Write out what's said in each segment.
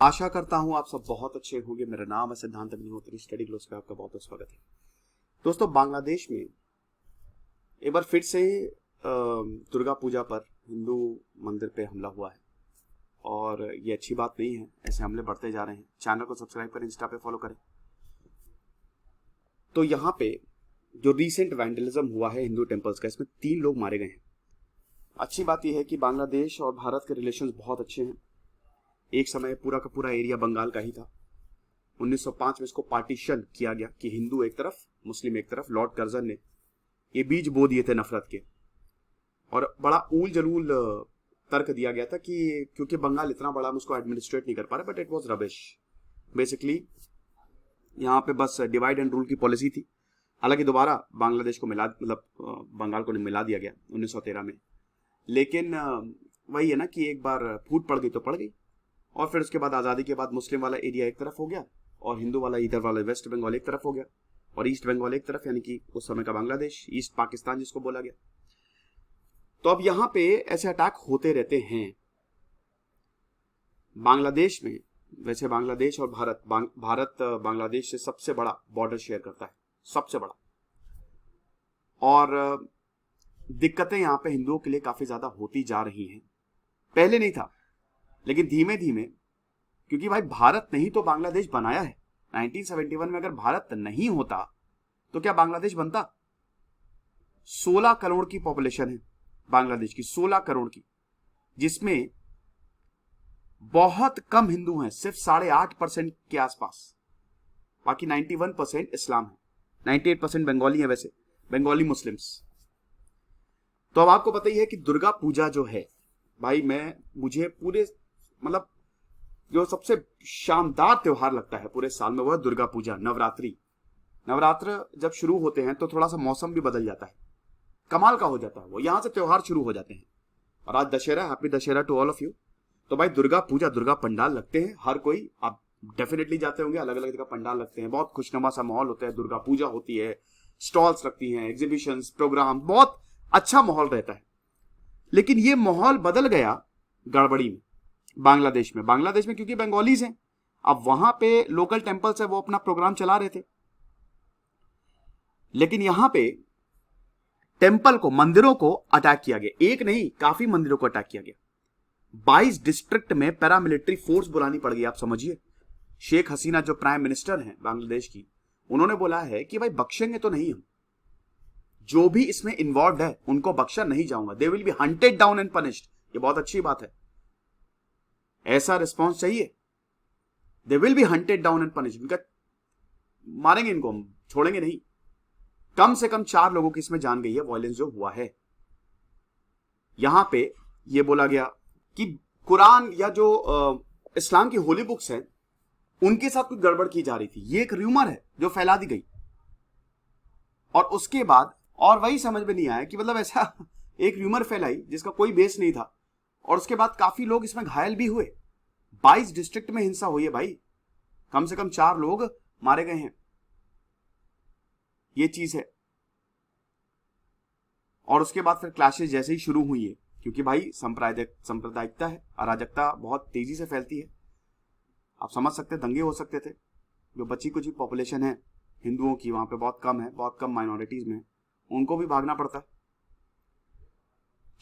आशा करता हूं आप सब बहुत अच्छे होंगे। मेरा नाम है सिद्धांत अग्निहोत्री। स्टडी ग्लोस पे आपका बहुत बहुत स्वागत है। दोस्तों, बांग्लादेश में एक बार फिर से दुर्गा पूजा पर हिंदू मंदिर पे हमला हुआ है और ये अच्छी बात नहीं है। ऐसे हमले बढ़ते जा रहे हैं। चैनल को सब्सक्राइब करें, इंस्टा पे फॉलो करें। तो यहाँ पे जो रीसेंट वैंडलिज्म हुआ है हिंदू टेम्पल्स का, इसमें 3 लोग मारे गए हैं। अच्छी बात यह है कि बांग्लादेश और भारत के रिलेशन बहुत अच्छे हैं। एक समय पूरा का पूरा एरिया बंगाल का ही था। 1905 में इसको पार्टीशन किया गया कि हिंदू एक तरफ, मुस्लिम एक तरफ। लॉर्ड कर्जन ने ये बीज बो दिए थे नफरत के, और बड़ा ऊल जलूल तर्क दिया गया था कि क्योंकि बंगाल इतना बड़ा, हम उसको एडमिनिस्ट्रेट नहीं कर पा रहे। But it was rubbish. Basically यहाँ पे बस डिवाइड एंड रूल की पॉलिसी थी। हालांकि दोबारा बांग्लादेश को बंगाल को मिला दिया गया 1913 में। लेकिन वही है ना कि एक बार फूट पड़ गई तो पड़ गई। और फिर उसके बाद आज़ादी के बाद मुस्लिम वाला एरिया एक तरफ हो गया और हिंदू वाला, इधर वाला वेस्ट बंगाल एक तरफ हो गया और ईस्ट बंगाल एक तरफ, यानी कि उस समय का बांग्लादेश, ईस्ट पाकिस्तान जिसको बोला गया। तो अब यहाँ पे ऐसे अटैक होते रहते हैं बांग्लादेश में। वैसे बांग्लादेश और भारत बांग्लादेश से सबसे बड़ा बॉर्डर शेयर करता है, सबसे बड़ा। और दिक्कतें यहाँ पे हिंदुओं के लिए काफी ज्यादा होती जा रही हैं। पहले नहीं था, लेकिन धीमे धीमे, क्योंकि भाई भारत ने ही तो बांग्लादेश बनाया है। 1971 में अगर भारत नहीं होता तो क्या बांग्लादेश बनता? 16 करोड़ की पॉपुलेशन है बांग्लादेश की, 16 करोड़ की, जिसमें बहुत कम हिंदू हैं, सिर्फ 8.5% के आसपास। बाकी 91% इस्लाम है, 98% बंगाली है। वैसे बंगाली मुस्लिम्स। तो अब आपको पता ही है कि दुर्गा पूजा जो है भाई, मुझे पूरे मतलब जो सबसे शानदार त्योहार लगता है पूरे साल में, वह दुर्गा पूजा, नवरात्रि। नवरात्र जब शुरू होते हैं तो थोड़ा सा मौसम भी बदल जाता है, कमाल का हो जाता है वो। यहां से त्योहार शुरू हो जाते हैं। और आज Dussehra, happy Dussehra to all of you. तो भाई दुर्गा पूजा, दुर्गा पंडाल लगते हैं। हर कोई, आप डेफिनेटली जाते होंगे, अलग अलग जगह पंडाल लगते हैं। बहुत खुशनुमा सा माहौल होता है। दुर्गा पूजा होती है, स्टॉल्स लगती हैं, एग्जीबिशंस, प्रोग्राम, बहुत अच्छा माहौल रहता है। लेकिन ये माहौल बदल गया गड़बड़ी में बांग्लादेश में क्योंकि बंगालीज हैं। अब वहां पे लोकल टेंपल्स है, वो अपना प्रोग्राम चला रहे थे। लेकिन यहां पे टेंपल को, मंदिरों को अटैक किया गया। एक नहीं, काफी मंदिरों को अटैक किया गया। 22 डिस्ट्रिक्ट में पैरामिलिट्री फोर्स बुलानी पड़ गई। आप समझिए, शेख हसीना जो प्राइम मिनिस्टर हैं बांग्लादेश की, उन्होंने बोला है कि भाई बख्शेंगे तो नहीं हम, जो भी इसमें इन्वॉल्व है उनको बख्शा नहीं जाऊंगा। They will be hunted down and punished. ये बहुत अच्छी बात है, ऐसा रिस्पॉन्स चाहिए। They will be hunted down and punished. इनका मारेंगे, इनको हम छोड़ेंगे नहीं। कम से कम 4 लोगों की इसमें जान गई है, वायलेंस जो हुआ है। यहां पे ये बोला गया कि कुरान या जो इस्लाम की होली बुक्स हैं, उनके साथ कुछ गड़बड़ की जा रही थी। ये एक र्यूमर है जो फैला दी गई। और उसके बाद और वही समझ में नहीं आया कि मतलब ऐसा एक र्यूमर फैलाई जिसका कोई बेस नहीं था। और उसके बाद काफी लोग इसमें घायल भी हुए। 22 डिस्ट्रिक्ट में हिंसा हुई है भाई, कम से कम 4 लोग मारे गए हैं। ये चीज है। और उसके बाद फिर क्लैशेस जैसे ही शुरू हुई है, क्योंकि भाई सांप्रदायिकता है, अराजकता बहुत तेजी से फैलती है। आप समझ सकते, दंगे हो सकते थे। जो बची कुछ पॉपुलेशन है हिंदुओं की वहां पे बहुत कम है, बहुत कम माइनॉरिटीज में, उनको भी भागना पड़ता है।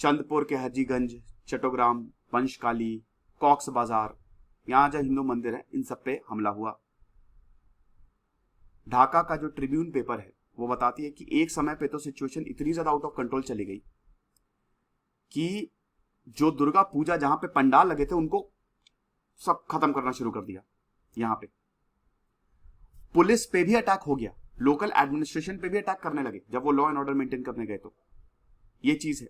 चंदपुर के हजीगंज, चट्टोग्राम, पंचकाली, कॉक्स बाजार, यहां जो हिंदू मंदिर है, इन सब पे हमला हुआ। ढाका का जो ट्रिब्यून पेपर है वो बताती है कि एक समय पे तो सिचुएशन इतनी ज्यादा आउट ऑफ कंट्रोल चली गई कि जो दुर्गा पूजा जहां पे पंडाल लगे थे उनको सब खत्म करना शुरू कर दिया। यहां पे पुलिस पे भी अटैक हो गया, लोकल एडमिनिस्ट्रेशन पे भी अटैक करने लगे जब वो लॉ एंड ऑर्डर मेंटेन करने गए। तो ये चीज है।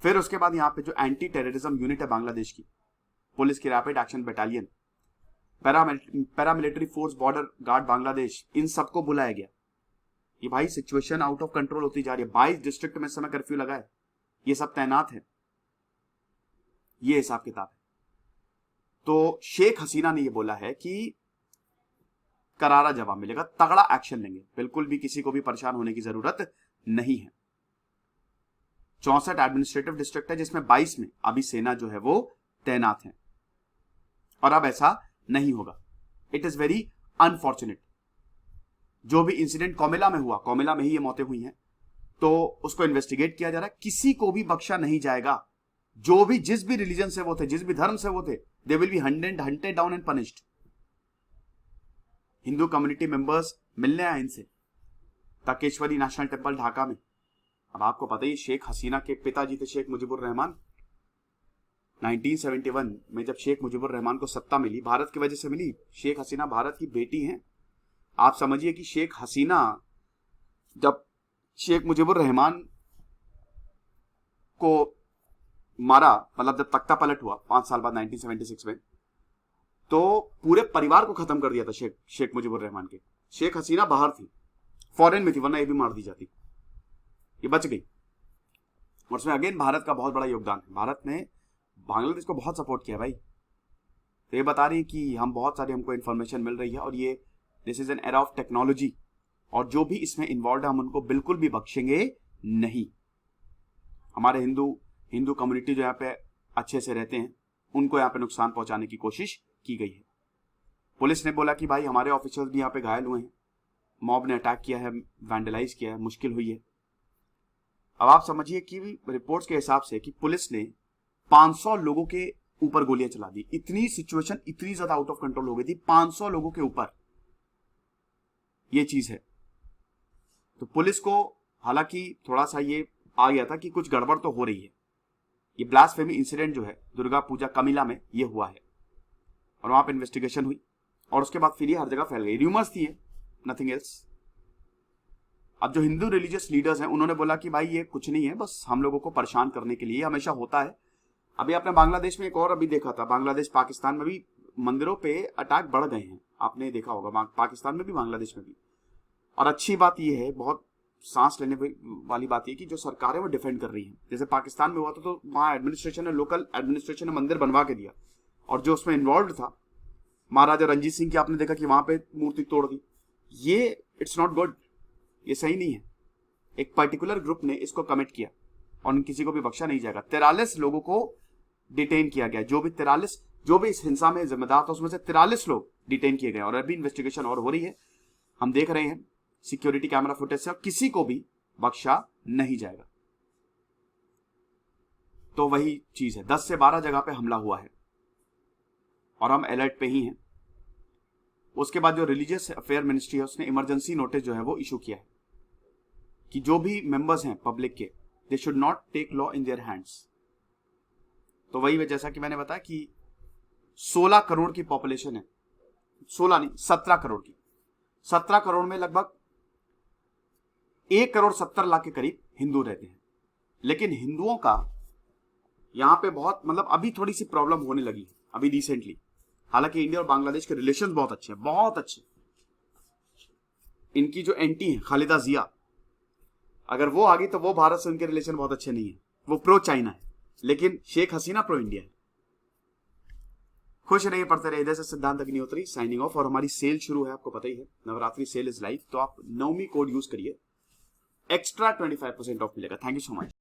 फिर उसके बाद यहां पे जो एंटी टेररिज्म यूनिट है बांग्लादेश की, पुलिस की rapid action battalion, paramilitary force, border guard Bangladesh, इन सबको बुलाया गया। ये भाई सिचुएशन आउट ऑफ कंट्रोल होती जा रही है। 22 डिस्ट्रिक्ट में इस समय कर्फ्यू लगा है, ये सब तैनात है। ये हिसाब किताब है। तो शेख हसीना ने ये बोला है कि करारा जवाब मिलेगा, तगड़ा एक्शन लेंगे, बिल्कुल भी किसी को भी परेशान होने की जरूरत नहीं है। 64 एडमिनिस्ट्रेटिव डिस्ट्रिक्ट है, जिसमें 22 में अभी सेना जो है वो तैनात है। और अब ऐसा नहीं होगा। It is very unfortunate. जो भी इंसिडेंट कोमिला में हुआ, कोमिला में ही ये मौतें हुई हैं, तो उसको इन्वेस्टिगेट किया जा रहा है। किसी को भी बख्शा नहीं जाएगा। जो भी जिस भी रिलीजन से वो थे, जिस भी धर्म से वो थे, they will be hunted down and punished. Hindu community members मिलने आए इनसे ताकेश्वरी नेशनल टेम्पल ढाका में। अब आपको पता ही, शेख हसीना के पिताजी थे शेख मुजीबुर रहमान। 1971 में जब शेख मुजीबुर रहमान को सत्ता मिली, भारत की वजह से मिली। शेख हसीना भारत की बेटी हैं। आप समझिए कि शेख हसीना जब शेख मुजीबुर रहमान को मारा, मतलब जब तख्ता पलट हुआ 5 साल बाद 1976 में, तो पूरे परिवार को खत्म कर दिया था शेख मुजीबुर रहमान के। शेख हसीना बाहर थी, फॉरेन में थी, वरना ये भी मार दी जाती। ये बच गई। और उसमें अगेन भारत का बहुत बड़ा योगदान है। भारत ने बांग्लादेश को बहुत सपोर्ट किया भाई। तो ये बता रही है कि हम बहुत सारी, हमको इन्फॉर्मेशन मिल रही है, और ये this is an era of technology, और जो भी इसमें इन्वॉल्व है हम उनको बिल्कुल भी बख्शेंगे नहीं। हमारे हिंदू कम्युनिटी जो यहाँ पे अच्छे से रहते हैं, उनको यहाँ पे नुकसान पहुंचाने की कोशिश की गई है। पुलिस ने बोला कि भाई हमारे ऑफिसर्स भी यहाँ पे घायल हुए हैं, मॉब ने अटैक किया है, वैंडलाइज किया है, मुश्किल हुई है। अब आप समझिए कि रिपोर्ट्स के हिसाब से कि पुलिस ने 500 लोगों के ऊपर गोलियां चला दी। इतनी सिचुएशन इतनी ज्यादा आउट ऑफ कंट्रोल हो गई थी, 500 लोगों के ऊपर ये चीज है। तो पुलिस को हालांकि थोड़ा सा ये आ गया था कि कुछ गड़बड़ तो हो रही है। ये ब्लास्फेमी इंसिडेंट जो है दुर्गा पूजा कमिला में ये हुआ है, और वहां पर इन्वेस्टिगेशन हुई, और उसके बाद फिर ये हर जगह फैल गई। र्यूमर्स थी, नथिंग एल्स। अब जो हिंदू रिलीजियस लीडर्स हैं उन्होंने बोला कि भाई ये कुछ नहीं है, बस हम लोगों को परेशान करने के लिए हमेशा होता है। अभी आपने बांग्लादेश में एक और अभी देखा था, बांग्लादेश पाकिस्तान में भी मंदिरों पे अटैक बढ़ गए हैं, आपने देखा होगा, पाकिस्तान में भी बांग्लादेश में भी। और अच्छी बात ये है, बहुत सांस लेने वाली बात ये कि जो सरकार है वो डिफेंड कर रही है। जैसे पाकिस्तान में हुआ था तो वहां एडमिनिस्ट्रेशन ने, लोकल एडमिनिस्ट्रेशन ने मंदिर बनवा के दिया, और जो उसमें इन्वॉल्व था महाराजा रंजीत सिंह की, आपने देखा कि वहां पे मूर्ति तोड़ दी। ये इट्स नॉट गुड, ये सही नहीं है। एक पर्टिकुलर ग्रुप ने इसको कमिट किया और किसी को भी बख्शा नहीं जाएगा। 43 लोगों को डिटेन किया गया। जो भी इस हिंसा में जिम्मेदार था उसमें से 43 लोग डिटेन किए गए, और अभी इन्वेस्टिगेशन और हो रही है। हम देख रहे हैं सिक्योरिटी कैमरा फुटेज से, और किसी को भी बख्शा नहीं जाएगा। तो वही चीज है, 10 से 12 जगह पे हमला हुआ है और हम अलर्ट पे ही हैं। उसके बाद जो रिलीजियस अफेयर मिनिस्ट्री है उसने इमरजेंसी नोटिस जो है वो इशू किया है कि जो भी मेंबर्स हैं पब्लिक के, they should not take law in their hands. तो वही जैसा कि मैंने बताया कि 16 करोड़ की पॉपुलेशन है, 16 नहीं 17 करोड़ की। 17 करोड़ में लगभग 1 करोड़ 70 लाख के करीब हिंदू रहते हैं। लेकिन हिंदुओं का यहां पे बहुत, मतलब अभी थोड़ी सी प्रॉब्लम होने लगी है अभी रिसेंटली। हालांकि इंडिया और बांग्लादेश के रिलेशंस बहुत अच्छे हैं, बहुत अच्छे। इनकी जो एंटी है खालिदा जिया, अगर वो आ गई तो वो भारत से उनके रिलेशन बहुत अच्छे नहीं है, वो प्रो चाइना है। लेकिन शेख हसीना प्रो इंडिया है। खुश रहिए, पढ़ते रहिए। इधर से सिद्धांत अग्निहोत्री साइनिंग ऑफ। और हमारी सेल शुरू है, आपको पता ही है, नवरात्रि सेल इज लाइव। तो आप नवमी कोड यूज करिए, एक्स्ट्रा 25% ऑफ मिलेगा। Thank you so much.